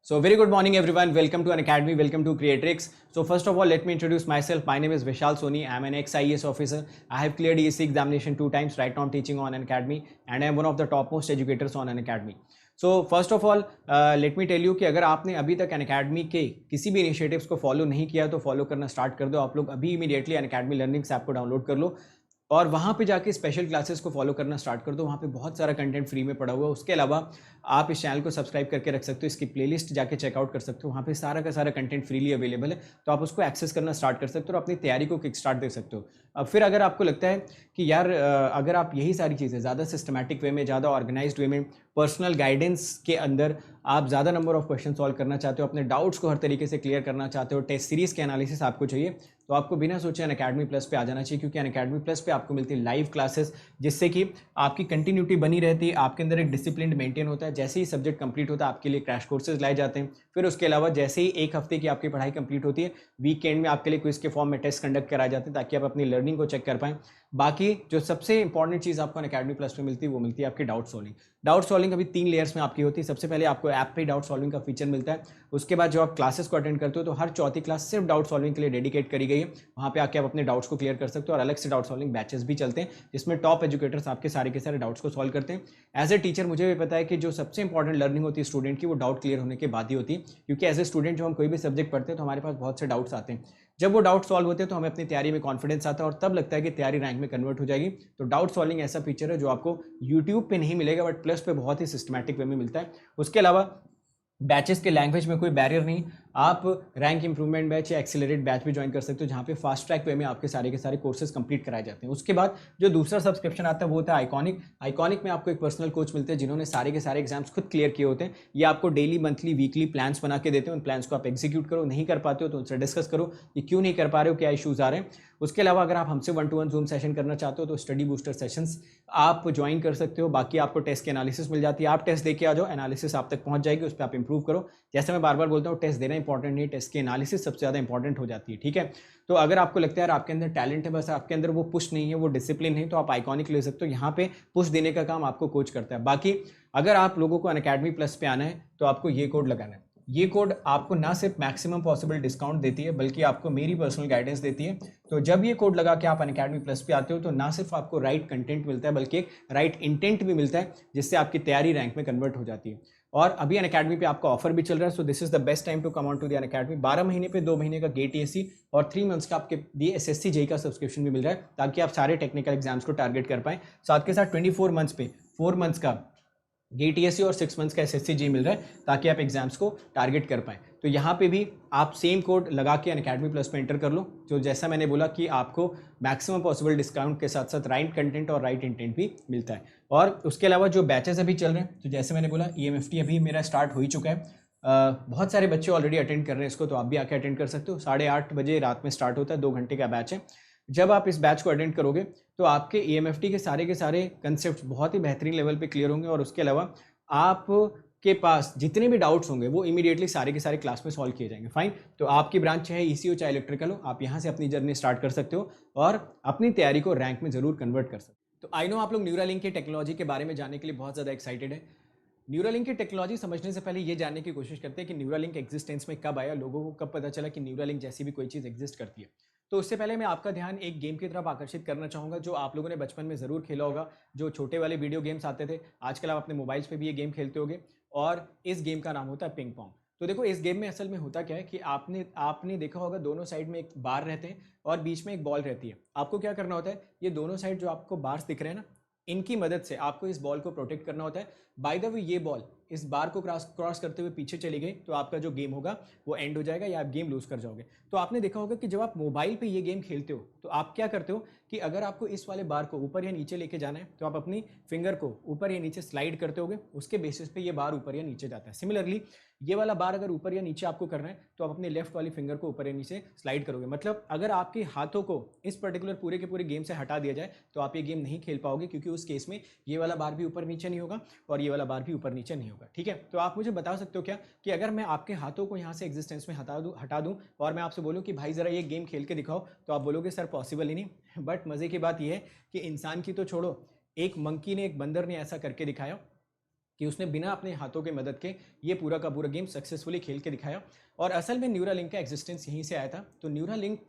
So very good morning everyone. Welcome to an academy. Welcome to Creatrix. So first of all, let me introduce myself. My name is Vishal Soni. I am an ex-IAS officer. I have cleared ESC examination 2 times. Right now I'm teaching on an academy and I am one of the topmost educators on an academy. So first of all, let me tell you कि अगर आपने अभी तक an academy के किसी भी initiatives को follow नहीं किया तो फॉलो करना स्टार्ट कर दो। आप लोग अभी immediately an academy learnings app को डाउनलोड कर लो और वहाँ पे जाके स्पेशल क्लासेस को फॉलो करना स्टार्ट कर दो। वहाँ पे बहुत सारा कंटेंट फ्री में पड़ा हुआ है। उसके अलावा आप इस चैनल को सब्सक्राइब करके रख सकते हो, इसकी प्लेलिस्ट जाके चेकआउट कर सकते हो। वहाँ पे सारा का सारा कंटेंट फ्रीली अवेलेबल है, तो आप उसको एक्सेस करना स्टार्ट कर सकते हो और अपनी तैयारी को किक स्टार्ट दे सकते हो। अब फिर अगर आपको लगता है कि यार अगर आप यही सारी चीज़ें ज़्यादा सिस्टमैटिक वे में, ज़्यादा ऑर्गेनाइज्ड वे में, पर्सनल गाइडेंस के अंदर आप ज़्यादा नंबर ऑफ क्वेश्चन सॉल्व करना चाहते हो, अपने डाउट्स को हर तरीके से क्लियर करना चाहते हो, टेस्ट सीरीज़ के एनालिसिस आपको चाहिए, तो आपको बिना सोचे अनअकैडमी प्लस पे आ जाना चाहिए। क्योंकि अनअकैडमी प्लस पे आपको मिलती है लाइव क्लासेस, जिससे कि आपकी कंटिन्यूटी बनी रहती है, आपके अंदर एक डिसिप्लिन मेंटेन होता है। जैसे ही सब्जेक्ट कंप्लीट होता है आपके लिए क्रैश कोर्सेज लाए जाते हैं। फिर उसके अलावा जैसे ही एक हफ्ते की आपकी पढ़ाई कंप्लीट होती है, वीकेंड में आपके लिए क्विज के फॉर्म में टेस्ट कंडक्ट कराए जाते हैं ताकि आप अपनी लर्निंग को चेक कर पाएं। बाकी जो सबसे इंपॉर्टेंट चीज़ आपको अनअकैडमी प्लस में मिलती है वो मिलती है आपकी डाउट सॉल्विंग। डाउट सॉल्विंग अभी 3 लेयर्स में आपकी होती है। सबसे पहले आपको ऐप पे डाउट सॉल्विंग का फीचर मिलता है। उसके बाद जो आप क्लासेस को अटेंड करते हो तो हर चौथी क्लास सिर्फ डाउट सॉल्विंग के लिए डेडिकेट करी गई है। वहाँ पे आके आप अपने डाउट्स को क्लियर कर सकते हो और अलग से डाउट सॉल्विंग बैचेस भी चलते हैं जिसमें टॉप एजुकेटर्स आपके सारे के सारे डाउट्स को सॉल्व करते हैं। एज ए टीचर मुझे भी पता है कि जो सबसे इंपॉर्टेंट लर्निंग होती है स्टूडेंट की वो डाउट क्लियर होने के बाद ही होती है। क्योंकि एज ए स्टूडेंट जब हम कोई भी सब्जेक्ट पढ़ते हैं तो हमारे पास बहुत से डाउट्स आते हैं। जब वो डाउट सॉल्व होते हैं तो हमें अपनी तैयारी में कॉन्फिडेंस आता है और तब लगता है कि तैयारी रैंक में कन्वर्ट हो जाएगी। तो डाउट सॉल्विंग ऐसा फीचर है जो आपको यूट्यूब पे नहीं मिलेगा बट प्लस पे बहुत ही सिस्टमैटिक वे में मिलता है। उसके अलावा बैचेस के लैंग्वेज में कोई बैरियर नहीं, आप रैंक इंप्रूवमेंट बैच या एक्सेलरेट बैच भी ज्वाइन कर सकते हो जहाँ पे फास्ट ट्रैक वे में आपके सारे के सारे कोर्सेज कंप्लीट कराए जाते हैं। उसके बाद जो दूसरा सब्सक्रिप्शन आता है वो होता है आइकॉनिक। आइकॉनिक में आपको एक पर्सनल कोच मिलते हैं जिन्होंने सारे के सारे एग्जाम्स खुद क्लियर किए होते हैं। ये आपको डेली, मंथली, वीकली प्लान्स बना के देते हैं। उन प्लान्स को आप एग्जीक्यूट करो, नहीं कर पाते हो तो उनसे डिस्कस करो कि क्यों नहीं कर पा रहे हो, क्या इशूज़ आ रहे हैं। उसके अलावा अगर आप हमसे 1-to-1 जूम सेशन करना चाहते हो तो स्टडी बूस्टर सेशंस आप ज्वाइन कर सकते हो। बाकी आपको टेस्ट की एनालिसिस मिल जाती है, आप टेस्ट देके आ जाओ, एनालिसिस आप तक पहुंच जाएगी, उस पर आप इंप्रूव करो। जैसे मैं बार बार बोलता हूँ, टेस्ट देना इंपॉर्टेंट नहीं, टेस्ट की एनालिसिस सबसे ज़्यादा इंपॉर्टेंट हो जाती है। ठीक है, तो अगर आपको लगता है यार आपके अंदर टैलेंट है बस आपके अंदर वो पुश नहीं है, वो डिसिप्लिन है, तो आप आइकॉनिक ले सकते हो। यहाँ पे पुश देने का काम आपको कोच करता है। बाकी अगर आप लोगों को अनअकैडमी प्लस पे आना है तो आपको ये कोड लगाना है। ये कोड आपको ना सिर्फ मैक्सिमम पॉसिबल डिस्काउंट देती है बल्कि आपको मेरी पर्सनल गाइडेंस देती है। तो जब ये कोड लगा के आप अनअकैडमी प्लस पे आते हो तो ना सिर्फ आपको राइट कंटेंट मिलता है बल्कि एक राइट इंटेंट भी मिलता है जिससे आपकी तैयारी रैंक में कन्वर्ट हो जाती है। और अभी अनअकैडमी पे आपका ऑफर भी चल रहा है, so this is the best time to come on to the Unacademy. 12 महीने पे 2 महीने का गेट एसी और 3 मंथ्स का आपके लिए एसएससी जेई का सब्सक्रिप्शन भी मिल रहा है ताकि आप सारे टेक्निकल एग्जाम्स को टारगेट कर पाएं। साथ के साथ 24 मंथ्स पे 4 मंथ्स का गेटीएससी और 6 मंथ्स का एसएससी जी मिल रहा है ताकि आप एग्जाम्स को टारगेट कर पाएं। तो यहाँ पे भी आप सेम कोड लगा के अनअकैडमी प्लस पे एंटर कर लो। जो जैसा मैंने बोला कि आपको मैक्सिमम पॉसिबल डिस्काउंट के साथ साथ राइट कंटेंट और राइट इंटेंट भी मिलता है। और उसके अलावा जो बैचेस अभी चल रहे हैं, तो जैसे मैंने बोला ईएमएफटी अभी मेरा स्टार्ट हो ही चुका है। बहुत सारे बच्चे ऑलरेडी अटेंड कर रहे हैं इसको, तो आप भी आके अटेंड कर सकते हो। 8:30 बजे रात में स्टार्ट होता है, 2 घंटे का बैच है। जब आप इस बैच को अटेंड करोगे तो आपके ईएमएफटी के सारे कंसेप्ट बहुत ही बेहतरीन लेवल पे क्लियर होंगे। और उसके अलावा आपके पास जितने भी डाउट्स होंगे वो इमीडिएटली सारे के सारे क्लास में सॉल्व किए जाएंगे। फाइन, तो आपकी ब्रांच चाहे ईसी हो चाहे इलेक्ट्रिकल हो, आप यहाँ से अपनी जर्नी स्टार्ट कर सकते हो और अपनी तैयारी को रैंक में जरूर कन्वर्ट कर सकते हो। तो आई नो आप लोग न्यूरालिंक की टेक्नोलॉजी के बारे में जानने के लिए बहुत ज़्यादा एक्साइटेड है। न्यूरालिंक की टेक्नोलॉजी समझने से पहले ये जानने की कोशिश करते हैं कि न्यूरालिंक एग्जिस्टेंस में कब आया, लोगों को कब पता चला कि न्यूरालिंक जैसी भी कोई चीज़ एग्जिस्ट करती है। तो उससे पहले मैं आपका ध्यान एक गेम की तरफ आकर्षित करना चाहूँगा जो आप लोगों ने बचपन में ज़रूर खेला होगा। जो छोटे वाले वीडियो गेम्स आते थे, आजकल आप अपने मोबाइल्स पे भी ये गेम खेलते होगे और इस गेम का नाम होता है पिंग पोंग। तो देखो इस गेम में असल में होता क्या है कि आपने देखा होगा दोनों साइड में एक बार रहते हैं और बीच में एक बॉल रहती है। आपको क्या करना होता है, ये दोनों साइड जो आपको बार्स दिख रहे हैं ना, इनकी मदद से आपको इस बॉल को प्रोटेक्ट करना होता है। बाय द वे ये बॉल इस बार को क्रॉस करते हुए पीछे चली गई तो आपका जो गेम होगा वो एंड हो जाएगा या आप गेम लूज कर जाओगे। तो आपने देखा होगा कि जब आप मोबाइल पे ये गेम खेलते हो तो आप क्या करते हो कि अगर आपको इस वाले बार को ऊपर या नीचे लेके जाना है तो आप अपनी फिंगर को ऊपर या नीचे स्लाइड करते होगे, उसके बेसिस पे ये बार ऊपर या नीचे जाता है। सिमिलरली ये वाला बार अगर ऊपर या नीचे आपको करना है तो आप अपने लेफ्ट वाली फिंगर को ऊपर या नीचे स्लाइड करोगे। मतलब अगर आपके हाथों को इस पर्टिकुलर पूरे के पूरे गेम से हटा दिया जाए तो आप ये गेम नहीं खेल पाओगे, क्योंकि उस केस में ये वाला बार भी ऊपर नीचे नहीं होगा और ये वाला बार भी ऊपर नीचे नहीं होगा। ठीक है, तो आप मुझे बता सकते हो क्या कि अगर मैं आपके हाथों को यहाँ से एग्जिस्टेंस में हटा दूँ और मैं आपसे बोलूँ कि भाई ज़रा ये गेम खेल के दिखाओ, तो आप बोलोगे सर पॉसिबल ही नहीं। बट मज़े की बात यह है कि इंसान की तो छोड़ो, एक मंकी ने, एक बंदर ने ऐसा करके दिखाया कि कि उसने बिना अपने हाथों के मदद के ये पूरा का पूरा गेम सक्सेसफुली खेल के दिखाया। और असल में न्यूरालिंक का एग्जिस्टेंस यहीं से आया था। तो न्यूरालिंक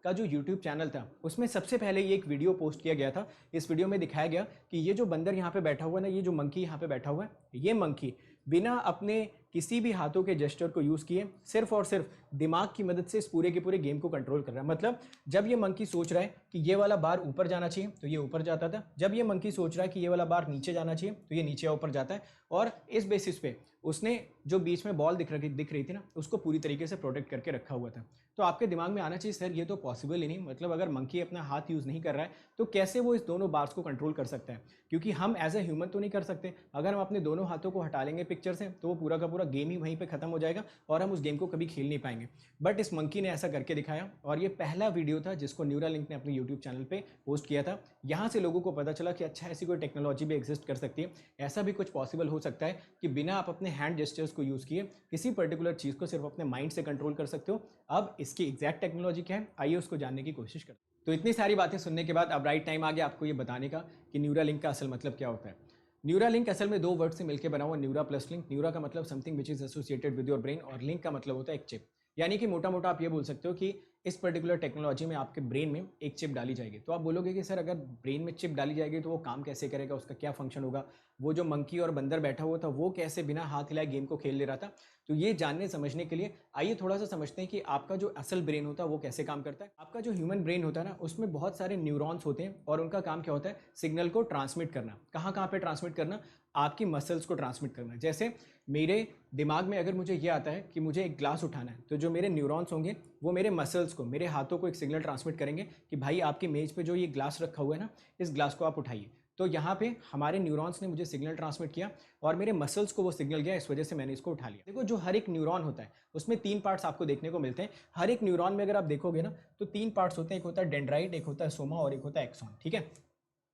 का जो यूट्यूब चैनल था उसमें सबसे पहले ये एक वीडियो पोस्ट किया गया था। इस वीडियो में दिखाया गया कि ये जो बंदर यहाँ पे बैठा हुआ है ना, ये जो मंकी यहाँ पे बैठा हुआ है, ये मंकी बिना अपने किसी भी हाथों के जेस्चर को यूज़ किए सिर्फ और सिर्फ दिमाग की मदद से इस पूरे के पूरे गेम को कंट्रोल कर रहा है। मतलब जब ये मंकी सोच रहा है कि ये वाला बार ऊपर जाना चाहिए तो ये ऊपर जाता था, जब ये मंकी सोच रहा है कि ये वाला बार नीचे जाना चाहिए तो ये नीचे ऊपर जाता है। और इस बेसिस पे उसने जो बीच में बॉल दिख रही थी ना, उसको पूरी तरीके से प्रोटेक्ट करके रखा हुआ था। तो आपके दिमाग में आना चाहिए सर ये तो पॉसिबल ही नहीं, मतलब अगर मंकी अपना हाथ यूज़ नहीं कर रहा है तो कैसे वो इस दोनों बार्स को कंट्रोल कर सकता है, क्योंकि हम एज ए ह्यूमन तो नहीं कर सकते। अगर हम अपने दोनों हाथों को हटा लेंगे पिक्चर से तो वो पूरा का पूरा गेम ही वहीं पे खत्म हो जाएगा और हम उस गेम को कभी खेल नहीं पाएंगे। बट इस मंकी ने ऐसा करके दिखाया और ये पहला वीडियो था जिसको न्यूरालिंक ने अपने यूट्यूब चैनल पे पोस्ट किया था। यहाँ से लोगों को पता चला कि अच्छा ऐसी कोई टेक्नोलॉजी भी एग्जिस्ट कर सकती है, ऐसा भी कुछ पॉसिबल हो सकता है कि बिना आप अपने हैंड जेस्चर्स को यूज़ किए किसी पर्टिकुलर चीज़ को सिर्फ अपने माइंड से कंट्रोल कर सकते हो। अब इसकी एग्जैक्ट टेक्नोलॉजी क्या है, आइए उसको जानने की कोशिश करते हैं। तो इतनी सारी बातें सुनने के बाद अब राइट टाइम आ गया आपको ये बताने का कि न्यूरालिंक का असल मतलब क्या होता है। न्यूरालिंक असल में दो वर्ड से मिलकर बना हुआ न्यूरा प्लस लिंक। न्यूरा का मतलब something which is associated with your brain और लिंक का मतलब होता है एक चिप। यानी कि मोटा मोटा आप ये बोल सकते हो कि इस पर्टिकुलर टेक्नोलॉजी में आपके ब्रेन में एक चिप डाली जाएगी। तो आप बोलोगे कि सर अगर ब्रेन में चिप डाली जाएगी तो वो काम कैसे करेगा, उसका क्या फंक्शन होगा, वो जो मंकी और बंदर बैठा हुआ था वो कैसे बिना हाथ हिलाए गेम को खेल ले रहा था। तो ये जानने समझने के लिए आइए थोड़ा सा समझते हैं कि आपका जो असल ब्रेन होता है वो कैसे काम करता है। आपका जो ह्यूमन ब्रेन होता है ना, उसमें बहुत सारे न्यूरॉन्स होते हैं और उनका काम क्या होता है, सिग्नल को ट्रांसमिट करना। कहाँ कहाँ पे ट्रांसमिट करना, आपकी मसल्स को ट्रांसमिट करना। जैसे मेरे दिमाग में अगर मुझे ये आता है कि मुझे एक ग्लास उठाना है तो जो मेरे न्यूरॉन्स होंगे वो मेरे मसल्स को, मेरे हाथों को एक सिग्नल ट्रांसमिट करेंगे कि भाई आपकी मेज पे जो ये ग्लास रखा हुआ है ना, इस ग्लास को आप उठाइए। तो यहाँ पे हमारे न्यूरॉन्स ने मुझे सिग्नल ट्रांसमिट किया और मेरे मसल्स को वो सिग्नल गया, इस वजह से मैंने इसको उठा लिया। देखो जो हर एक न्यूरॉन होता है उसमें 3 पार्ट्स आपको देखने को मिलते हैं। हर एक न्यूरॉन में अगर आप देखोगे ना तो 3 पार्ट्स होते हैं, एक होता है डेंड्राइट, एक होता है सोमा और एक होता है एक्सॉन। ठीक है,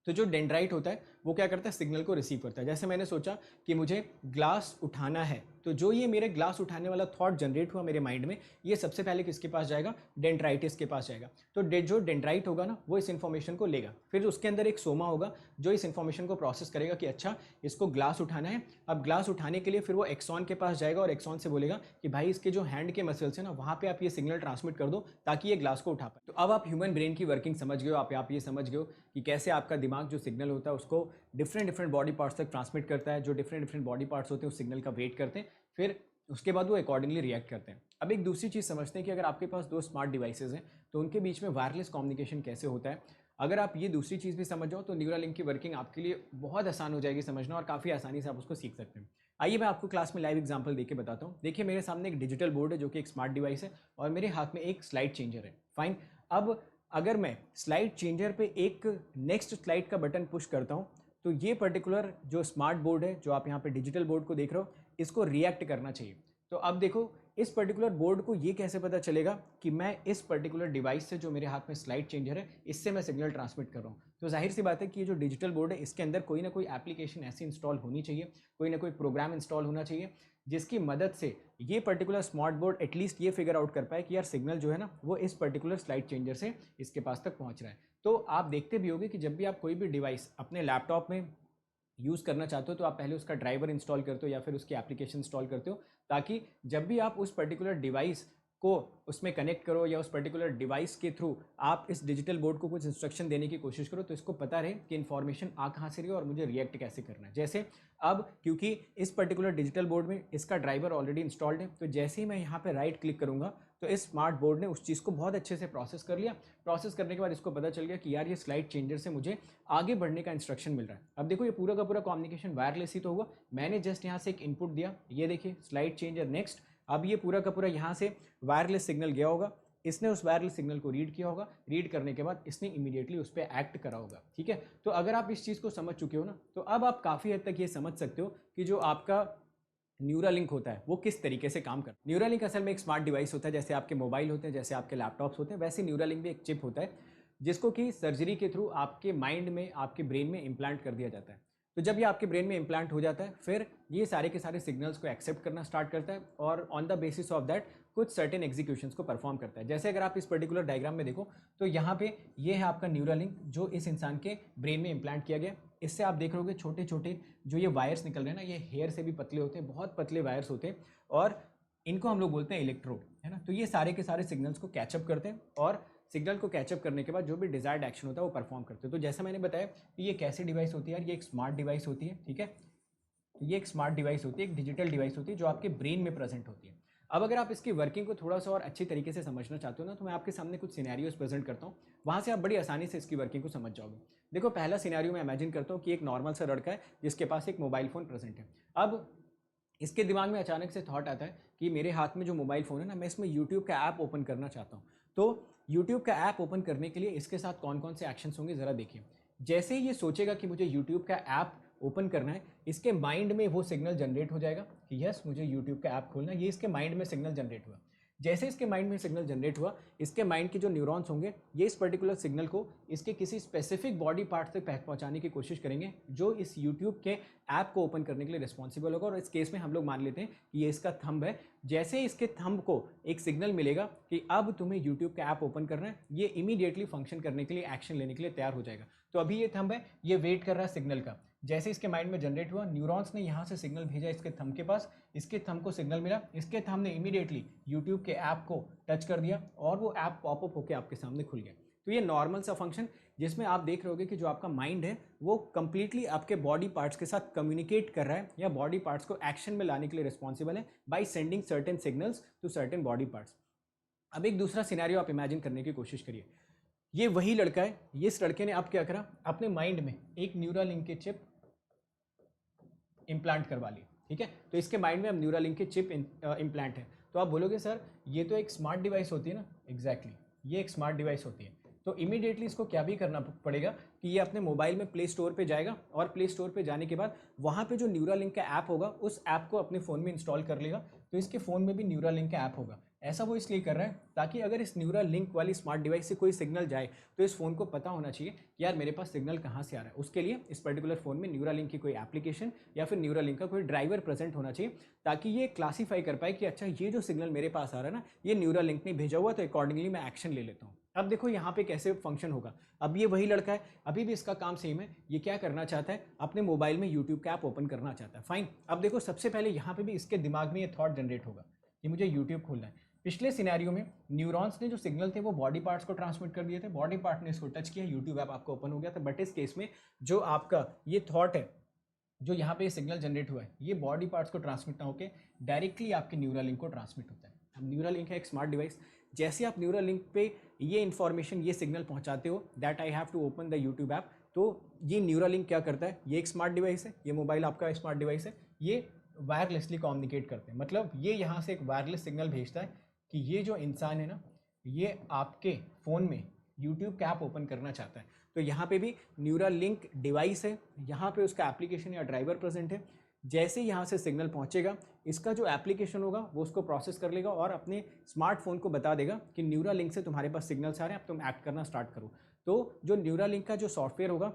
तो जो डेंड्राइट होता है वो क्या करता है, सिग्नल को रिसीव करता है। जैसे मैंने सोचा कि मुझे ग्लास उठाना है तो जो ये मेरे ग्लास उठाने वाला थॉट जनरेट हुआ मेरे माइंड में, ये सबसे पहले किसके पास जाएगा, डेंड्राइटिस के पास जाएगा। तो जो डेंड्राइट होगा ना वो इस इन्फॉर्मेशन को लेगा, फिर उसके अंदर एक सोमा होगा जो इस इन्फॉर्मेशन को प्रोसेस करेगा कि अच्छा इसको ग्लास उठाना है। अब ग्लास उठाने के लिए फिर वो एक्सॉन के पास जाएगा और एक्सॉन से बोलेगा कि भाई इसके जो हैंड के मसल्स हैं ना वहाँ पे आप ये सिग्नल ट्रांसमिट कर दो ताकि ये ग्लास को उठा पाए। तो अब आप ह्यूमन ब्रेन की वर्किंग समझ गए हो, आप ये समझ गए हो कि कैसे आपका दिमाग जो सिग्नल होता है उसको डिफरेंट बॉडी पार्ट्स तक ट्रांसमिट करता है। जो डिफरेंट बॉडी पार्ट्स होते हैं उस सिग्नल का वेट करते हैं, फिर उसके बाद वो अकॉर्डिंगली रिएक्ट करते हैं। अब एक दूसरी चीज़ समझते हैं कि अगर आपके पास 2 स्मार्ट डिवाइसेज हैं तो उनके बीच में वायरलेस कम्युनिकेशन कैसे होता है। अगर आप ये दूसरी चीज़ भी समझ जाओ तो न्यूरालिंक की वर्किंग आपके लिए बहुत आसान हो जाएगी समझना और काफ़ी आसानी से आप उसको सीख सकते हैं। आइए मैं आपको क्लास में लाइव एग्जांपल देके बताता हूँ। देखिए मेरे सामने एक डिजिटल बोर्ड है जो कि एक स्मार्ट डिवाइस है और मेरे हाथ में एक स्लाइड चेंजर है। फाइन, अब अगर मैं स्लाइड चेंजर पे एक नेक्स्ट स्लाइड का बटन पुश करता हूँ तो ये पर्टिकुलर जो स्मार्ट बोर्ड है, जो आप यहाँ पे डिजिटल बोर्ड को देख रहे हो, इसको रिएक्ट करना चाहिए। तो अब देखो इस पर्टिकुलर बोर्ड को ये कैसे पता चलेगा कि मैं इस पर्टिकुलर डिवाइस से, जो मेरे हाथ में स्लाइड चेंजर है, इससे मैं सिग्नल ट्रांसमिट कर रहा हूँ। तो जाहिर सी बात है कि ये जो डिजिटल बोर्ड है इसके अंदर कोई ना कोई एप्लीकेशन ऐसी इंस्टॉल होनी चाहिए, कोई ना कोई प्रोग्राम इंस्टॉल होना चाहिए जिसकी मदद से ये पर्टिकुलर स्मार्ट बोर्ड एटलीस्ट ये फिगर आउट कर पाए कि यार सिग्नल जो है ना वो इस पर्टिकुलर स्लाइड चेंजर से इसके पास तक पहुँच रहा है। तो आप देखते भी होंगे कि जब भी आप कोई भी डिवाइस अपने लैपटॉप में यूज़ करना चाहते हो तो आप पहले उसका ड्राइवर इंस्टॉल करते हो या फिर उसकी एप्लीकेशन इंस्टॉल करते हो, ताकि जब भी आप उस पर्टिकुलर डिवाइस को उसमें कनेक्ट करो या उस पर्टिकुलर डिवाइस के थ्रू आप इस डिजिटल बोर्ड को कुछ इंस्ट्रक्शन देने की कोशिश करो तो इसको पता रहे कि इन्फॉर्मेशन आ कहाँ से रही है और मुझे रिएक्ट कैसे करना है। जैसे अब क्योंकि इस पर्टिकुलर डिजिटल बोर्ड में इसका ड्राइवर ऑलरेडी इंस्टॉल्ड है, तो जैसे ही मैं यहाँ पे राइट क्लिक करूँगा तो इस स्मार्ट बोर्ड ने उस चीज़ को बहुत अच्छे से प्रोसेस कर लिया। प्रोसेस करने के बाद इसको पता चल गया कि यार ये स्लाइड चेंजर से मुझे आगे बढ़ने का इंस्ट्रक्शन मिल रहा है। अब देखो ये पूरा का पूरा कम्युनिकेशन वायरलेस ही तो हुआ, मैंने जस्ट यहाँ से एक इनपुट दिया, ये देखिए स्लाइड चेंजर नेक्स्ट। अब ये पूरा का पूरा यहाँ से वायरलेस सिग्नल गया होगा, इसने उस वायरलेस सिग्नल को रीड किया होगा, रीड करने के बाद इसने इमीडिएटली उस पर एक्ट करा होगा। ठीक है, तो अगर आप इस चीज़ को समझ चुके हो ना तो अब आप काफ़ी हद तक ये समझ सकते हो कि जो आपका न्यूरालिंक होता है वो किस तरीके से काम करता है। न्यूरालिंक असल में एक स्मार्ट डिवाइस होता है, जैसे आपके मोबाइल होते हैं, जैसे आपके लैपटॉप्स होते हैं, वैसे न्यूरालिंक भी एक चिप होता है जिसको कि सर्जरी के थ्रू आपके माइंड में, आपके ब्रेन में इम्प्लांट कर दिया जाता है। तो जब ये आपके ब्रेन में इम्प्लांट हो जाता है फिर ये सारे के सारे सिग्नल्स को एक्सेप्ट करना स्टार्ट करता है और on the basis of that कुछ सर्टेन एग्जीक्यूशंस को परफॉर्म करता है। जैसे अगर आप इस पर्टिकुलर डायग्राम में देखो तो यहाँ पे ये है आपका न्यूरालिंक जो इस इंसान के ब्रेन में इम्प्लांट किया गया। इससे आप देख रहोगे छोटे छोटे जो ये वायर्स निकल रहे हैं ना, ये हेयर से भी पतले होते हैं, बहुत पतले वायर्स होते हैं, और इनको हम लोग बोलते हैं इलेक्ट्रोड, है ना। तो ये सारे के सारे सिग्नल्स को कैचअप करते हैं, और सिग्नल को कैचअप करने के बाद जो भी डिजायर्ड एक्शन होता है वो परफॉर्म करते हैं। तो जैसा मैंने बताया कि ये कैसी डिवाइस होती है यार, ये एक स्मार्ट डिवाइस होती है, ठीक है। तो ये एक स्मार्ट डिवाइस होती है, एक डिजिटल डिवाइस होती है जो आपके ब्रेन में प्रेजेंट होती है। अब अगर आप इसकी वर्किंग को थोड़ा सा और अच्छी तरीके से समझना चाहते हो ना, तो मैं आपके सामने कुछ सिनेरियोस प्रेजेंट करता हूँ, वहाँ से आप बड़ी आसानी से इसकी वर्किंग को समझ जाओगे। देखो, पहला सिनेरियो मैं इमेजिन करता हूँ कि एक नॉर्मल सा लड़का है जिसके पास एक मोबाइल फ़ोन प्रेजेंट है। अब इसके दिमाग में अचानक से थॉट आता है कि मेरे हाथ में जो मोबाइल फ़ोन है ना, मैं इसमें यूट्यूब का ऐप ओपन करना चाहता हूँ। तो यूट्यूब का ऐप ओपन करने के लिए इसके साथ कौन कौन से एक्शंस होंगे ज़रा देखिए। जैसे ही ये सोचेगा कि मुझे यूट्यूब का ऐप ओपन करना है, इसके माइंड में वो सिग्नल जनरेट हो जाएगा कि यस मुझे यूट्यूब का ऐप खोलना है। ये इसके माइंड में सिग्नल जनरेट हुआ। जैसे इसके माइंड में सिग्नल जनरेट हुआ, इसके माइंड के जो न्यूरॉन्स होंगे ये इस पर्टिकुलर सिग्नल को इसके किसी स्पेसिफिक बॉडी पार्ट तक पहुंचाने की कोशिश करेंगे जो इस यूट्यूब के ऐप को ओपन करने के लिए रिस्पॉन्सिबल होगा। और इस केस में हम लोग मान लेते हैं कि ये इसका थंब है। जैसे ही इसके थंब को एक सिग्नल मिलेगा कि अब तुम्हें यूट्यूब का ऐप ओपन करना है, ये इमीडिएटली फंक्शन करने के लिए, एक्शन लेने के लिए तैयार हो जाएगा। तो अभी ये थंब है, ये वेट कर रहा है सिग्नल का। जैसे इसके माइंड में जनरेट हुआ, न्यूरॉन्स ने यहाँ से सिग्नल भेजा इसके थंब के पास, इसके थंब को सिग्नल मिला, इसके थंब ने इमीडिएटली यूट्यूब के ऐप को टच कर दिया और वो ऐप पॉपअप होकर आपके सामने खुल गया। तो ये नॉर्मल सा फंक्शन जिसमें आप देख रहे होगे कि जो आपका माइंड है वो कंप्लीटली आपके बॉडी पार्ट्स के साथ कम्युनिकेट कर रहा है या बॉडी पार्ट्स को एक्शन में लाने के लिए रिस्पॉन्सिबल है by sending certain signals to certain body parts. अब एक दूसरा सिनेरियो आप इमेजिन करने की कोशिश करिए। ये वही लड़का है, इस लड़के ने अब क्या करा, अपने माइंड में एक न्यूरालिंक की चिप इम्प्लांट करवा ली, ठीक है। तो इसके माइंड में अब न्यूरालिंक की चिप इम्प्लांट है। तो आप बोलोगे सर ये तो एक स्मार्ट डिवाइस होती है ना। एग्जैक्टली, ये एक स्मार्ट डिवाइस होती है। तो इमीडिएटली इसको क्या भी करना पड़ेगा कि ये अपने मोबाइल में प्ले स्टोर पे जाएगा और प्ले स्टोर पे जाने के बाद वहाँ पे जो न्यूरालिंक का ऐप होगा उस ऐप को अपने फ़ोन में इंस्टॉल कर लेगा। तो इसके फ़ोन में भी न्यूरालिंक का ऐप होगा। ऐसा वो इसलिए कर रहा है ताकि अगर इस न्यूरालिंक वाली स्मार्ट डिवाइस से कोई सिग्नल जाए तो इस फ़ोन को पता होना चाहिए कि यार मेरे पास सिग्नल कहाँ से आ रहा है। उसके लिए इस पर्टिकुलर फ़ोन में न्यूरालिंक की कोई एप्लीकेशन या फिर न्यूरालिंक का कोई ड्राइवर प्रेजेंट होना चाहिए ताकि ये क्लासीफाई कर पाए कि अच्छा ये जो सिग्नल मेरे पास आ रहा है ना, ये न्यूरालिंक ने भेजा हुआ, तो अकॉर्डिंगली मैं एक्शन ले लेता हूँ। अब देखो यहाँ पे कैसे फंक्शन होगा। अब ये वही लड़का है, अभी भी इसका काम सेम है। ये क्या करना चाहता है, अपने मोबाइल में यूट्यूब का ऐप ओपन करना चाहता है। फाइन, अब देखो सबसे पहले यहाँ पे भी इसके दिमाग में ये थॉट जनरेट होगा कि मुझे यूट्यूब खोलना है। पिछले सिनेरियो में न्यूरॉन्स ने जो सिग्नल थे वो बॉडी पार्ट्स को ट्रांसमिट कर दिए थे, बॉडी पार्ट ने इसको टच किया, यूट्यूब ऐप आपको ओपन हो गया था। बट इस केस में जो आपका ये थॉट है, जो यहाँ पे सिग्नल जनरेट हुआ है, ये बॉडी पार्ट्स को ट्रांसमिट ना होकर डायरेक्टली आपके न्यूरालिंक को ट्रांसमिट होता है। अब न्यूरालिंक है एक स्मार्ट डिवाइस। जैसे आप न्यूरालिंक पे ये इन्फॉर्मेशन, ये सिग्नल पहुँचाते हो that I have to open the YouTube app, तो ये न्यूरालिंक क्या करता है, ये एक स्मार्ट डिवाइस है, ये मोबाइल आपका स्मार्ट डिवाइस है, ये वायरलेसली कम्युनिकेट करते हैं। मतलब ये यहाँ से एक वायरलेस सिग्नल भेजता है कि ये जो इंसान है ना, ये आपके फ़ोन में यूट्यूब का ऐप ओपन करना चाहता है। तो यहाँ पे भी न्यूरालिंक डिवाइस है, यहाँ पे उसका एप्लीकेशन या ड्राइवर प्रेजेंट है। जैसे यहाँ से सिग्नल पहुँचेगा, इसका जो एप्लीकेशन होगा वो उसको प्रोसेस कर लेगा और अपने स्मार्टफोन को बता देगा कि न्यूरालिंक से तुम्हारे पास सिग्नल्स आ रहे हैं, अब तुम एक्ट करना स्टार्ट करो। तो जो न्यूरालिंक का जो सॉफ्टवेयर होगा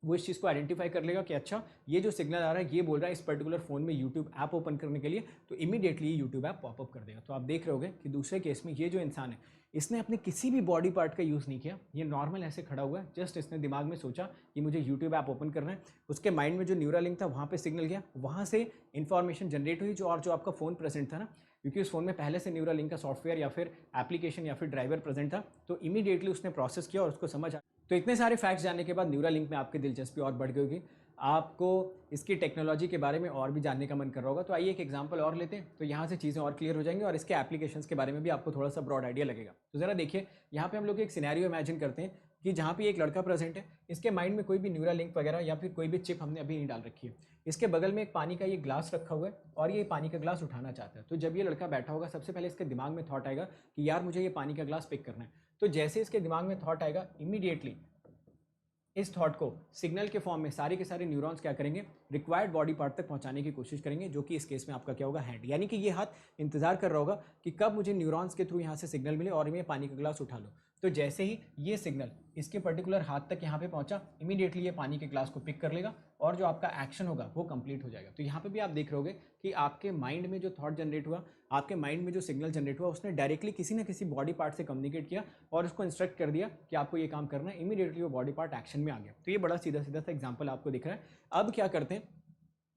वो इस चीज़ को आइडेंटिफाई कर लेगा कि अच्छा ये जो सिग्नल आ रहा है ये बोल रहा है इस पर्टिकुलर फ़ोन में यूट्यूब ऐप ओपन करने के लिए, तो इमीडिएटली यूट्यूब ऐप पॉपअप कर देगा। तो आप देख रहे होगे कि दूसरे केस में ये जो इंसान है, इसने अपने किसी भी बॉडी पार्ट का यूज़ नहीं किया, ये नॉर्मल ऐसे खड़ा हुआ है, जस्ट इसने दिमाग में सोचा कि मुझे यूट्यूब ऐप ओपन करना है। उसके माइंड में जो न्यूरालिंक था वहाँ पर सिग्नल गया, वहाँ से इन्फॉर्मेशन जनरेट हुई, जो आपका फ़ोन प्रेजेंट था ना, क्योंकि उस फोन में पहले से न्यूरालिंक का सॉफ्टवेयर या फिर एप्लीकेशन या फिर ड्राइवर प्रेजेंट था, तो इमीडिएटली उसने प्रोसेस किया और उसको समझ आया। तो इतने सारे फैक्ट्स जानने के बाद न्यूरालिंक में आपकी दिलचस्पी और बढ़ गई होगी, आपको इसकी टेक्नोलॉजी के बारे में और भी जानने का मन कर रहा होगा। तो आइए एक एग्जांपल और लेते हैं, तो यहाँ से चीज़ें और क्लियर हो जाएंगी और इसके एप्लीकेशंस के बारे में भी आपको थोड़ा सा ब्रॉड आइडिया लगेगा। तो ज़रा देखिए, यहाँ पे हम लोग एक सिनेरियो इमेजिन करते हैं कि जहाँ पे एक लड़का प्रेजेंट है, इसके माइंड में कोई भी न्यूरालिंक वगैरह या फिर कोई भी चिप हमने अभी नहीं डाल रखी है। इसके बगल में एक पानी का ये ग्लास रखा हुआ है और ये पानी का ग्लास उठाना चाहता है। तो जब ये लड़का बैठा होगा, सबसे पहले इसके दिमाग में थॉट आएगा कि यार मुझे ये पानी का ग्लास पिक करना है। तो जैसे इसके दिमाग में थॉट आएगा, इमीडिएटली इस थॉट को सिग्नल के फॉर्म में सारे के सारे न्यूरॉन्स क्या करेंगे, रिक्वायर्ड बॉडी पार्ट तक पहुंचाने की कोशिश करेंगे, जो कि इस केस में आपका क्या होगा, हैंड। यानी कि ये हाथ इंतजार कर रहा होगा कि कब मुझे न्यूरॉन्स के थ्रू यहाँ से सिग्नल मिले और मैं पानी का ग्लास उठा लूँ। तो जैसे ही ये सिग्नल इसके पर्टिकुलर हाथ तक यहाँ पे पहुँचा, इमीडिएटली ये पानी के ग्लास को पिक कर लेगा और जो आपका एक्शन होगा वो कंप्लीट हो जाएगा। तो यहाँ पे भी आप देख रहे होगे कि आपके माइंड में जो थॉट जनरेट हुआ, आपके माइंड में जो सिग्नल जनरेट हुआ, उसने डायरेक्टली किसी ना किसी बॉडी पार्ट से कम्युनिकेट किया और उसको इंस्ट्रक्ट कर दिया कि आपको ये काम करना है। इमीडिएटली वो बॉडी पार्ट एक्शन में आ गया। तो ये बड़ा सीधा सीधा सा एग्जाम्पल आपको दिख रहा है। अब क्या करते हैं,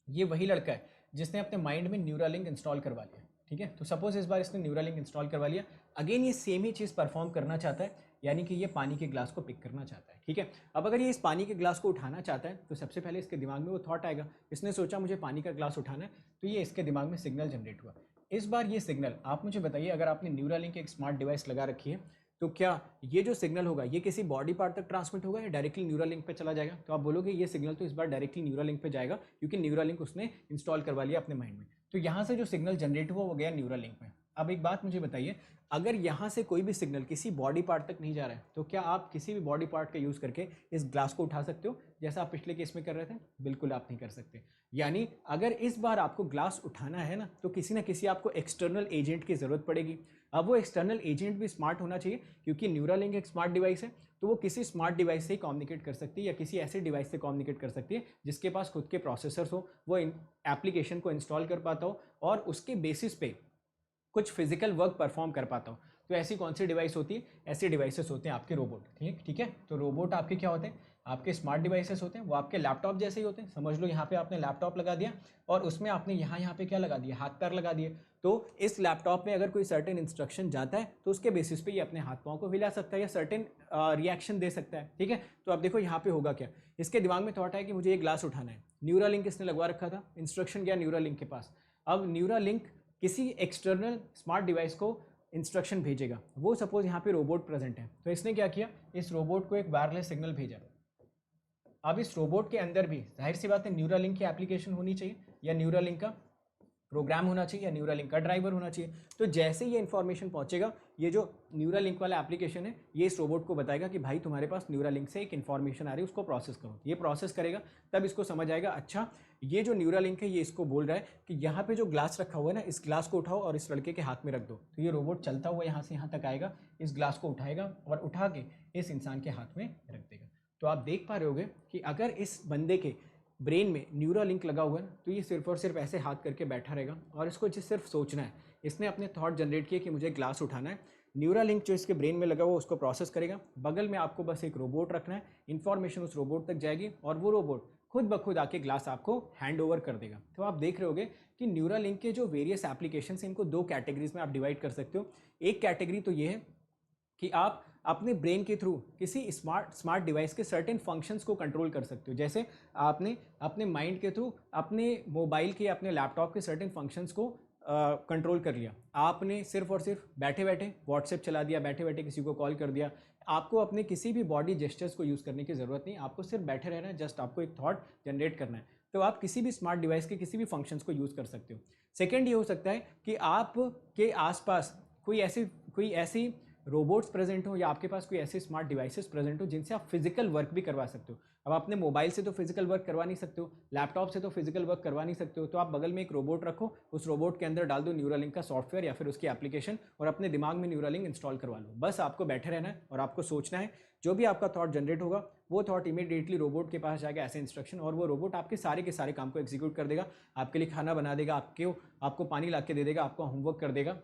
ये वही लड़का है जिसने अपने माइंड में न्यूरालिंक इंस्टॉल करवा लिया, ठीक है। तो सपोज इस बार इसने न्यूरालिंक इंस्टॉल करवा लिया, अगेन ये सेम ही चीज़ परफॉर्म करना चाहता है, यानी कि ये पानी के ग्लास को पिक करना चाहता है, ठीक है। अब अगर ये इस पानी के ग्लास को उठाना चाहता है तो सबसे पहले इसके दिमाग में वो थॉट आएगा, इसने सोचा मुझे पानी का ग्लास उठाना है, तो ये इसके दिमाग में सिग्नल जनरेट हुआ। इस बार ये सिग्नल, आप मुझे बताइए, अगर आपने न्यूरालिंक एक स्मार्ट डिवाइस लगा रखी है तो क्या ये जो सिग्नल होगा ये किसी बॉडी पार्ट तक ट्रांसमिट होगा या डायरेक्टली न्यूरालिंक पे चला जाएगा? तो आप बोलोगे ये सिग्नल तो इस बार डायरेक्टली न्यूरालिंक पे जाएगा, क्योंकि न्यूरालिंक उसने इंस्टॉल करवा लिया अपने माइंड में। तो यहाँ से जो सिग्नल जनरेट हुआ वो गया न्यूरालिंक में। अब एक बात मुझे बताइए, अगर यहाँ से कोई भी सिग्नल किसी बॉडी पार्ट तक नहीं जा रहा है तो क्या आप किसी भी बॉडी पार्ट का यूज़ करके इस ग्लास को उठा सकते हो जैसा आप पिछले केस में कर रहे थे? बिल्कुल आप नहीं कर सकते। यानी अगर इस बार आपको ग्लास उठाना है ना, तो किसी ना किसी आपको एक्सटर्नल एजेंट की ज़रूरत पड़ेगी। अब वो एक्सटर्नल एजेंट भी स्मार्ट होना चाहिए, क्योंकि न्यूरालिंक एक स्मार्ट डिवाइस है, तो वो किसी स्मार्ट डिवाइस से ही कम्युनिकेट कर सकती है या किसी ऐसे डिवाइस से कम्युनिकेट कर सकती है जिसके पास खुद के प्रोसेसर्स हो, वो एप्लीकेशन को इंस्टॉल कर पाता हो और उसके बेसिस पे कुछ फिजिकल वर्क परफॉर्म कर पाता हो। तो ऐसी कौन सी डिवाइस होती है? ऐसे डिवाइसेस होते हैं आपके रोबोट, ठीक है। तो रोबोट आपके क्या होते हैं? आपके स्मार्ट डिवाइसेस होते हैं, वो आपके लैपटॉप जैसे ही होते हैं। समझ लो यहाँ पे आपने लैपटॉप लगा दिया और उसमें आपने यहाँ पे क्या लगा दिया? हाथ पैर लगा दिए। तो इस लैपटॉप में अगर कोई सर्टेन इंस्ट्रक्शन जाता है तो उसके बेसिस पे ये अपने हाथ पाँव को हिला सकता है या सर्टेन रिएक्शन दे सकता है, ठीक है। तो अब देखो यहाँ पे होगा क्या, इसके दिमाग में थॉट है कि मुझे ये ग्लास उठाना है, न्यूरालिंक इसने लगवा रखा था, इंस्ट्रक्शन गया न्यूरालिंक के पास। अब न्यूरालिंक किसी एक्सटर्नल स्मार्ट डिवाइस को इंस्ट्रक्शन भेजेगा, वो सपोज यहाँ पे रोबोट प्रेजेंट है, तो इसने क्या किया, इस रोबोट को एक वायरलेस सिग्नल भेजा। अब इस रोबोट के अंदर भी जाहिर सी बात है न्यूरालिंक की एप्लीकेशन होनी चाहिए या न्यूरालिंक का प्रोग्राम होना चाहिए या न्यूरालिंक का ड्राइवर होना चाहिए। तो जैसे ये इन्फॉर्मेशन पहुंचेगा, ये जो न्यूरालिंक वाला एप्लीकेशन है ये इस रोबोट को बताएगा कि भाई तुम्हारे पास न्यूरालिंक से एक इन्फॉर्मेशन आ रही है, उसको प्रोसेस करो। ये प्रोसेस करेगा, तब इसको समझ आएगा अच्छा ये जो न्यूरालिंक है ये इसको बोल रहा है कि यहाँ पे जो ग्लास रखा हुआ है ना, इस ग्लास को उठाओ और इस लड़के के हाथ में रख दो। तो ये रोबोट चलता हुआ यहाँ से यहाँ तक आएगा, इस ग्लास को उठाएगा और उठा के इस इंसान के हाथ में रख देगा। तो आप देख पा रहे होगे कि अगर इस बंदे के ब्रेन में न्यूरालिंक लगा हुआ है तो ये सिर्फ और सिर्फ ऐसे हाथ करके बैठा रहेगा और इसको सिर्फ सोचना है। इसने अपने थॉट जनरेट किए कि मुझे ग्लास उठाना है, न्यूरालिंक जो इसके ब्रेन में लगा हुआ उसको प्रोसेस करेगा, बगल में आपको बस एक रोबोट रखना है, इन्फॉर्मेशन उस रोबोट तक जाएगी और वो रोबोट खुद ब खुद आके ग्लास आपको हैंड ओवर कर देगा। तो आप देख रहे होगे कि न्यूरालिंक के जो वेरियस एप्लीकेशन हैं इनको दो कैटेगरीज में आप डिवाइड कर सकते हो। एक कैटेगरी तो ये है कि आप अपने ब्रेन के थ्रू किसी स्मार्ट डिवाइस के सर्टेन फंक्शंस को कंट्रोल कर सकते हो। जैसे आपने अपने माइंड के थ्रू अपने मोबाइल के, अपने लैपटॉप के सर्टेन फंक्शंस को कंट्रोल कर लिया। आपने सिर्फ और सिर्फ बैठे बैठे व्हाट्सएप चला दिया, बैठे बैठे किसी को कॉल कर दिया। आपको अपने किसी भी बॉडी जेस्चर्स को यूज़ करने की ज़रूरत नहीं, आपको सिर्फ बैठे रहना है, जस्ट आपको एक थॉट जनरेट करना है। तो आप किसी भी स्मार्ट डिवाइस के किसी भी फंक्शंस को यूज़ कर सकते हो। सेकेंड ये हो सकता है कि आपके आसपास कोई ऐसी रोबोट्स प्रेजेंट हो या आपके पास कोई ऐसे स्मार्ट डिवाइसेस प्रेजेंट हो जिनसे आप फिजिकल वर्क भी करवा सकते हो। अब अपने मोबाइल से तो फिजिकल वर्क करवा नहीं सकते हो, लैपटॉप से तो फिजिकल वर्क करवा नहीं सकते हो, तो आप बगल में एक रोबोट रखो, उस रोबोट के अंदर डाल दो न्यूरालिंक का सॉफ्टवेयर या फिर उसकी एप्लीकेशन और अपने दिमाग में न्यूरालिंक इंस्टॉल करवा लो। बस आपको बैठे रहना है और आपको सोचना है, जो भी आपका थॉट जनरेट होगा वो थॉट इमीडिएटली रोबोट के पास जाएगा ऐसे इंस्ट्रक्शन, और वो रोबोट आपके सारे के सारे काम को एग्जीक्यूट कर देगा, आपके लिए खाना बना देगा, आपको पानी ला के दे देगा, आपको होमवर्क कर देगा।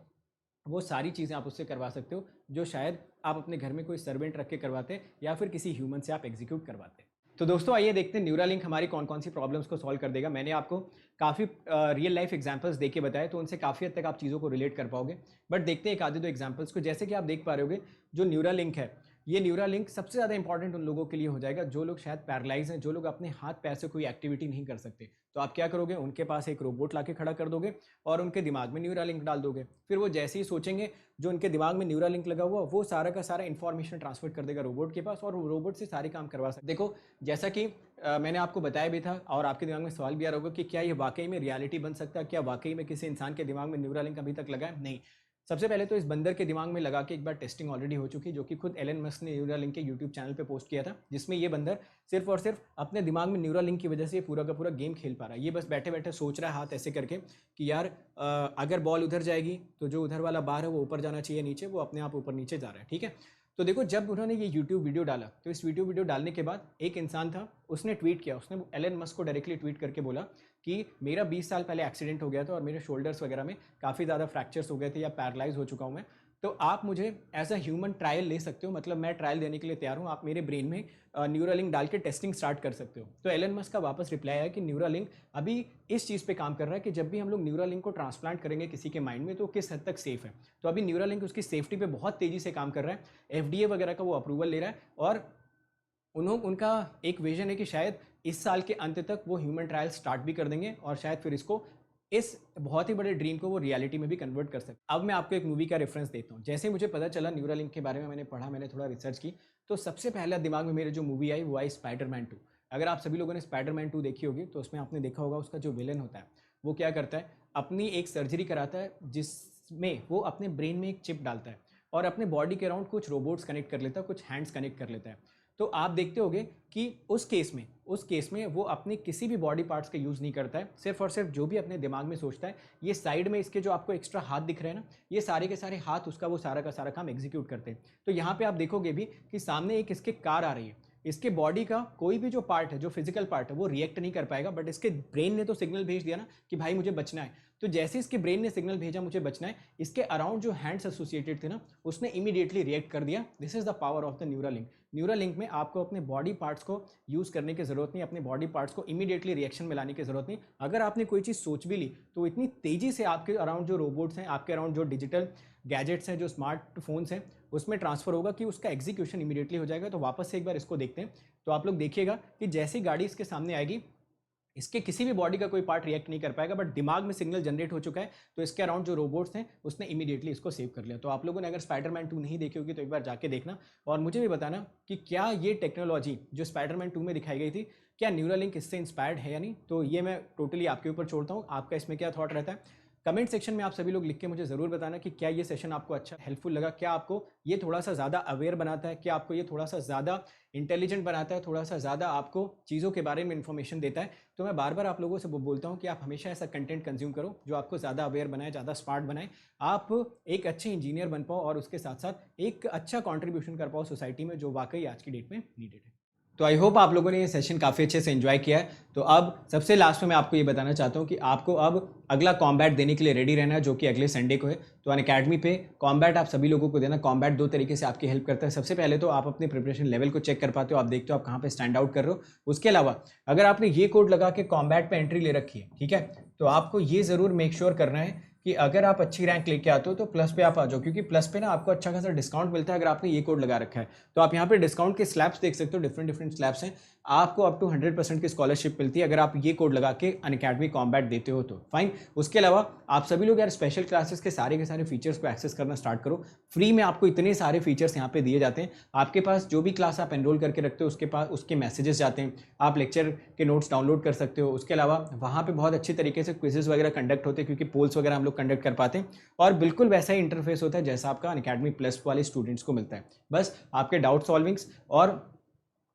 वो सारी चीज़ें आप उससे करवा सकते हो जो शायद आप अपने घर में कोई सर्वेंट रख के करवाते या फिर किसी ह्यूमन से आप एग्जीक्यूट करवाते। तो दोस्तों आइए देखते हैं न्यूरालिंक हमारी कौन कौन सी प्रॉब्लम्स को सॉल्व कर देगा। मैंने आपको काफ़ी रियल लाइफ एग्जांपल्स दे के बताए, तो उनसे काफ़ी हद तक आप चीज़ों को रिलेट कर पाओगे। बट देखते हैं एक आधे दो एग्जांपल्स को। जैसे कि आप देख पा रहे होगे, जो न्यूरालिंक है, ये न्यूरालिंक सबसे ज़्यादा इंपॉर्टेंट उन लोगों के लिए हो जाएगा जो लोग शायद पैरालाइज हैं, जो लोग अपने हाथ पैर से कोई एक्टिविटी नहीं कर सकते। तो आप क्या करोगे, उनके पास एक रोबोट ला के खड़ा कर दोगे और उनके दिमाग में न्यूरालिंक डाल दोगे। फिर वो जैसे ही सोचेंगे, जो उनके दिमाग में न्यूरालिंक लगा हुआ वो सारा का सारा इन्फॉर्मेशन ट्रांसफर कर देगा रोबोट के पास और रोबोट से सारे काम करवा सकते। देखो जैसा कि मैंने आपको बताया भी था और आपके दिमाग में सवाल भी आ रहा होगा कि क्या ये वाकई में रियलिटी बन सकता है, क्या वाकई में किसी इंसान के दिमाग में न्यूरालिंक अभी तक लगा है? नहीं। सबसे पहले तो इस बंदर के दिमाग में लगा के एक बार टेस्टिंग ऑलरेडी हो चुकी, जो कि खुद एलन मस्क ने न्यूरालिंक के यूट्यूब चैनल पे पोस्ट किया था, जिसमें ये बंदर सिर्फ और सिर्फ अपने दिमाग में न्यूरालिंक की वजह से पूरा का पूरा गेम खेल पा रहा है। ये बस बैठे बैठे सोच रहा है हाथ ऐसे करके कि यार अगर बॉल उधर जाएगी तो जो उधर वाला बार है वो ऊपर जाना चाहिए नीचे, वो अपने आप ऊपर नीचे जा रहा है, ठीक है। तो देखो, जब उन्होंने ये यूट्यूब वीडियो डाला तो इस वीडियो डालने के बाद एक इंसान था, उसने ट्वीट किया, उसने एलन मस्क को डायरेक्टली ट्वीट करके बोला कि मेरा 20 साल पहले एक्सीडेंट हो गया था और मेरे शोल्डर्स वगैरह में काफ़ी ज़्यादा फ्रैक्चर्स हो गए थे या पैरालाइज हो चुका हूँ मैं, तो आप मुझे एज अ ह्यूमन ट्रायल ले सकते हो, मतलब मैं ट्रायल देने के लिए तैयार हूँ, आप मेरे ब्रेन में न्यूरालिंक डाल के टेस्टिंग स्टार्ट कर सकते हो। तो एलन मस्क का वापस रिप्लाई आया कि न्यूरालिंक अभी इस चीज़ पे काम कर रहा है कि जब भी हम लोग न्यूरालिंक को ट्रांसप्लांट करेंगे किसी के माइंड में तो किस हद तक सेफ है। तो अभी न्यूरालिंक उसकी सेफ्टी पे बहुत तेज़ी से काम कर रहा है, एफडीए वगैरह का वो अप्रूवल ले रहा है, और उनका एक विजन है कि शायद इस साल के अंत तक वो ह्यूमन ट्रायल स्टार्ट भी कर देंगे और शायद फिर इसको, इस बहुत ही बड़े ड्रीम को वो रियलिटी में भी कन्वर्ट कर सकते। अब मैं आपको एक मूवी का रेफरेंस देता हूँ। जैसे मुझे पता चला न्यूरालिंक के बारे में, मैंने पढ़ा, मैंने थोड़ा रिसर्च की, तो सबसे पहला दिमाग में मेरे जो मूवी आई वो आई स्पाइडरमैन 2। अगर आप सभी लोगों ने स्पाइडरमैन 2 देखी होगी तो उसमें आपने देखा होगा उसका जो विलन होता है वो क्या करता है, अपनी एक सर्जरी कराता है जिसमें वो अपने ब्रेन में एक चिप डालता है और अपने बॉडी के अराउंड कुछ रोबोट्स कनेक्ट कर लेता है, कुछ हैंड्स कनेक्ट कर लेता है। तो आप देखते होगे कि उस केस में वो अपने किसी भी बॉडी पार्ट्स का यूज़ नहीं करता है, सिर्फ और सिर्फ जो भी अपने दिमाग में सोचता है, ये साइड में इसके जो आपको एक्स्ट्रा हाथ दिख रहे हैं ना, ये सारे के सारे हाथ उसका वो सारा का सारा काम एग्जीक्यूट करते हैं। तो यहाँ पे आप देखोगे भी कि सामने एक इसके कार आ रही है, इसके बॉडी का कोई भी जो पार्ट है, जो फिजिकल पार्ट है, वो रिएक्ट नहीं कर पाएगा, बट इसके ब्रेन ने तो सिग्नल भेज दिया ना कि भाई मुझे बचना है। तो जैसे इसके ब्रेन ने सिग्नल भेजा मुझे बचना है, इसके अराउंड जो हैंड्स एसोसिएटेड थे ना, उसने इमीडिएटली रिएक्ट कर दिया। This is the power of the Neuralink. Neuralink में आपको अपने बॉडी पार्ट्स को यूज़ करने की ज़रूरत नहीं, अपने बॉडी पार्ट्स को इमीडिएटली रिएक्शन में लाने की ज़रूरत नहीं। अगर आपने कोई चीज़ सोच भी ली तो इतनी तेज़ी से आपके अराउंड जो रोबोट्स हैं, आपके अराउंड जो डिजिटल गैजेट्स हैं, जो स्मार्टफोन्स हैं, उसमें ट्रांसफर होगा कि उसका एग्जीक्यूशन इमीडिएटली हो जाएगा। तो वापस से एक बार इसको देखते हैं, तो आप लोग देखिएगा कि जैसी गाड़ी इसके सामने आएगी, इसके किसी भी बॉडी का कोई पार्ट रिएक्ट नहीं कर पाएगा, बट दिमाग में सिग्नल जनरेट हो चुका है, तो इसके अराउंड जो रोबोट्स हैं उसने इमीडिएटली इसको सेव कर लिया। तो आप लोगों ने अगर स्पाइडरमैन 2 नहीं देखी होगी तो एक बार जाके देखना और मुझे भी बताना कि क्या ये टेक्नोलॉजी जो स्पाइडरमैन 2 में दिखाई गई थी, क्या न्यूरालिंक इससे इंस्पायर्ड है या नहीं। तो ये मैं टोटली आपके ऊपर छोड़ता हूँ, आपका इसमें क्या थॉट रहता है। कमेंट सेक्शन में आप सभी लोग लिख के मुझे ज़रूर बताना कि क्या ये सेशन आपको अच्छा हेल्पफुल लगा, क्या आपको ये थोड़ा सा ज़्यादा अवेयर बनाता है, क्या आपको ये थोड़ा सा ज़्यादा इंटेलिजेंट बनाता है, थोड़ा सा ज़्यादा आपको चीज़ों के बारे में इन्फॉर्मेशन देता है। तो मैं बार बार आप लोगों से बोलता हूँ कि आप हमेशा ऐसा कंटेंट कंज्यूम करो जो आपको ज़्यादा अवेयर बनाए, ज़्यादा स्मार्ट बनाए, आप एक अच्छे इंजीनियर बन पाओ और उसके साथ साथ एक अच्छा कॉन्ट्रीब्यूशन कर पाओ सोसाइटी में, जो वाकई आज की डेट में नीडेड है। तो आई होप आप लोगों ने ये सेशन काफ़ी अच्छे से एंजॉय किया है। तो अब सबसे लास्ट में मैं आपको ये बताना चाहता हूँ कि आपको अब अगला कॉम्बैट देने के लिए रेडी रहना है, जो कि अगले संडे को है। तो अनअकैडमी पे कॉम्बैट आप सभी लोगों को देना। कॉम्बैट 2 तरीके से आपकी हेल्प करता है। सबसे पहले तो आप अपने प्रिपरेशन लेवल को चेक कर पाते हो, आप देखते हो आप कहाँ पे स्टैंड आउट कर रहे हो। उसके अलावा अगर आपने ये कोड लगा के कॉम्बैट पे एंट्री ले रखी है, ठीक है, तो आपको ये ज़रूर मेक श्योर करना है कि अगर आप अच्छी रैंक लेके आते हो तो प्लस पे आप आ जाओ, क्योंकि प्लस पे ना आपको अच्छा खासा डिस्काउंट मिलता है अगर आपने ये कोड लगा रखा है। तो आप यहाँ पे डिस्काउंट के स्लैब्स देख सकते हो, डिफरेंट स्लैब्स हैं, आपको अप टू 100% की स्कॉलरशिप मिलती है अगर आप ये कोड लगा के अनअकैडमी कॉम्बैट देते हो तो फाइन। उसके अलावा आप सभी लोग यार स्पेशल क्लासेस के सारे फीचर्स को एक्सेस करना स्टार्ट करो। फ्री में आपको इतने सारे फीचर्स यहाँ पे दिए जाते हैं। आपके पास जो भी क्लास आप एनरोल करके रखते हो उसके पास उसके मैसेजेस जाते हैं, आप लेक्चर के नोट्स डाउनलोड कर सकते हो। उसके अलावा वहाँ पे बहुत अच्छी तरीके से क्विजेस वगैरह कंडक्ट होते हैं, क्योंकि पोल्स वगैरह हम लोग कंडक्ट कर पाते हैं, और बिल्कुल वैसा ही इंटरफेस होता है जैसा आपका अनअकैडमी प्लस वाले स्टूडेंट्स को मिलता है। बस आपके डाउट सॉल्विंग्स और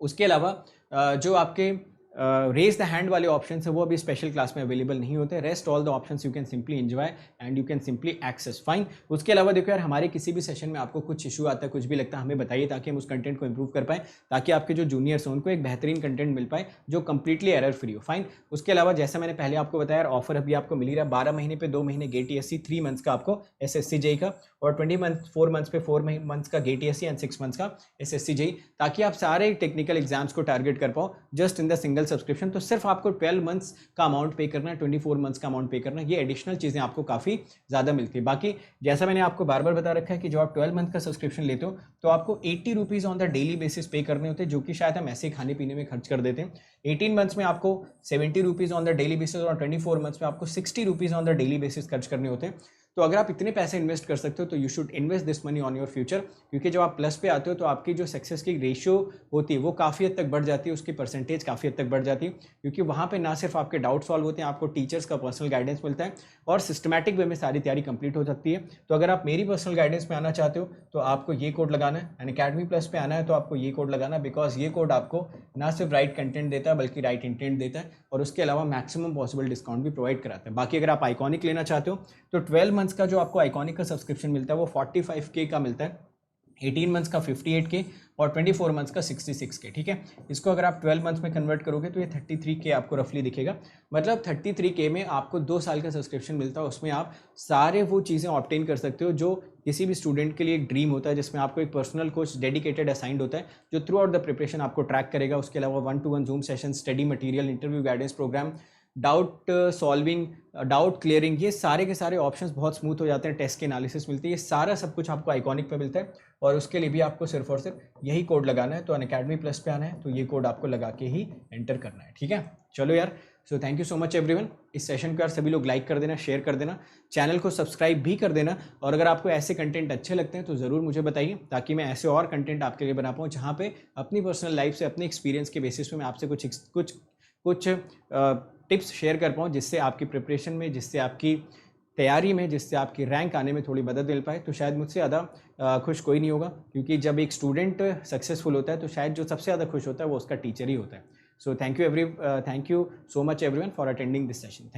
उसके अलावा जो आपके रेज द हैंड वाले ऑप्शन है वो अभी स्पेशल क्लास में अवेलेबल नहीं होते। Rest all the options you can simply enjoy and you can simply access, fine. उसके अलावा देखो यार, हमारे किसी भी सेशन में आपको कुछ इशू आता है, कुछ भी लगता है, हमें बताइए ताकि हम उस कंटेंट को इंप्रूव कर पाएं, ताकि आपके जो जूनियर्स हैं उनको एक बेहतरीन कंटेंट मिल पाए जो कंप्लीटली एरर फ्री हो, फाइन। उसके अलावा जैसा मैंने पहले आपको बताया, ऑफर अभी आपको मिल ही रहा है 12 महीने पे 2 महीने गेट TSC, 3 मंथ्स का आपको SSC JEE का, और 4 मंथ्स पे 4 मंथ्स का गेट TSC एंड 6 मंथ्स का SSC JEE, ताकि आप सारे टेक्निकल एग्जाम्स को टारगेट कर पाओ just in the single subscription. तो सिर्फ आपको 12 मंथ्स का अमाउंट पे करना है, 24 मंथ्स का अमाउंट पे करना है, ये एडिशनल चीज़ें आपको काफ़ी ज़्यादा मिलती है। बाकी जैसा मैंने आपको बार बार बता रखा है कि जब आप 12 मंथ का सब्सक्रिप्शन लेते हो तो आपको 80 rupees on the daily basis पे करने होते हैं, जो कि शायद हम ऐसे खाने पीने में खर्च कर देते हैं। 18 मंथ्स में आपको 70 rupees on the daily basis और 24 मंथ्स में आपको 60 rupees on the daily basis खर्च करने होते हैं। तो अगर आप इतने पैसे इन्वेस्ट कर सकते हो तो you should invest this money on your future, क्योंकि जब आप प्लस पे आते हो तो आपकी जो सक्सेस की रेशियो होती है वो काफ़ी हद तक बढ़ जाती है, उसकी परसेंटेज काफ़ी हद तक बढ़ जाती है, क्योंकि वहाँ पे ना सिर्फ आपके डाउट सॉल्व होते हैं, आपको टीचर्स का पर्सनल गाइडेंस मिलता है और सिस्टमैटिक वे में सारी तैयारी कंप्लीट हो सकती है। तो अगर आप मेरी पर्सनल गाइडेंस में आना चाहते हो तो आपको ये कोड लगाना है, अनअकैडमी प्लस पे आना है तो आपको ये कोड लगाना है, बिकॉज ये कोड आपको ना सिर्फ राइट कंटेंट देता है बल्कि राइट इंटेंट देता है, और उसके अलावा मैक्सिमम पॉसिबल डिस्काउंट भी प्रोवाइड कराता है। बाकी अगर आप आइकॉनिक लेना चाहते हो तो 12 मंथ्स का जो आपको आइकॉनिक का सब्सक्रिप्शन मिलता है वो 45K का मिलता है। 18 मंथ्स का 58K और 24 मंथ्स का 66K, ठीक है। इसको अगर आप 12 मंथ्स में कन्वर्ट करोगे तो ये 33K आपको रफली दिखेगा। मतलब 33K में आपको 2 साल का सब्सक्रिप्शन मिलता है, उसमें आप सारे वो चीज़ें ऑब्टेन कर सकते हो जो किसी भी स्टूडेंट के लिए एक ड्रीम होता है, जिसमें आपको एक पर्सनल कोच डेडिकेटेड असाइंड होता है जो थ्रू आउट द प्रिपरेशन आपको ट्रैक करेगा। उसके अलावा 1-to-1 Zoom session, study material, interview guidance program, doubt solving, doubt clearing, ये सारे के सारे ऑप्शंस बहुत स्मूथ हो जाते हैं, टेस्ट के एनालिसिस मिलती है, ये सारा सब कुछ आपको आइकॉनिक पे मिलता है। और उसके लिए भी आपको सिर्फ और सिर्फ यही कोड लगाना है। तो अनअकैडमी प्लस पे आना है तो ये कोड आपको लगा के ही एंटर करना है, ठीक है। चलो यार, so thank you so much everyone. इस सेशन को यार सभी लोग लाइक कर देना, शेयर कर देना, चैनल को सब्सक्राइब भी कर देना। और अगर आपको ऐसे कंटेंट अच्छे लगते हैं तो ज़रूर मुझे बताइए, ताकि मैं ऐसे और कंटेंट आपके लिए बना पाऊँ जहाँ पे अपनी पर्सनल लाइफ से, अपने एक्सपीरियंस के बेसिस पे मैं आपसे कुछ टिप्स शेयर कर पाऊँ, जिससे आपकी प्रिपरेशन में, जिससे आपकी तैयारी में, जिससे आपकी रैंक आने में थोड़ी मदद मिल पाए। तो शायद मुझसे ज़्यादा खुश कोई नहीं होगा, क्योंकि जब एक स्टूडेंट सक्सेसफुल होता है तो शायद जो सबसे ज़्यादा खुश होता है वो उसका टीचर ही होता है। So thank you so much everyone for attending this session.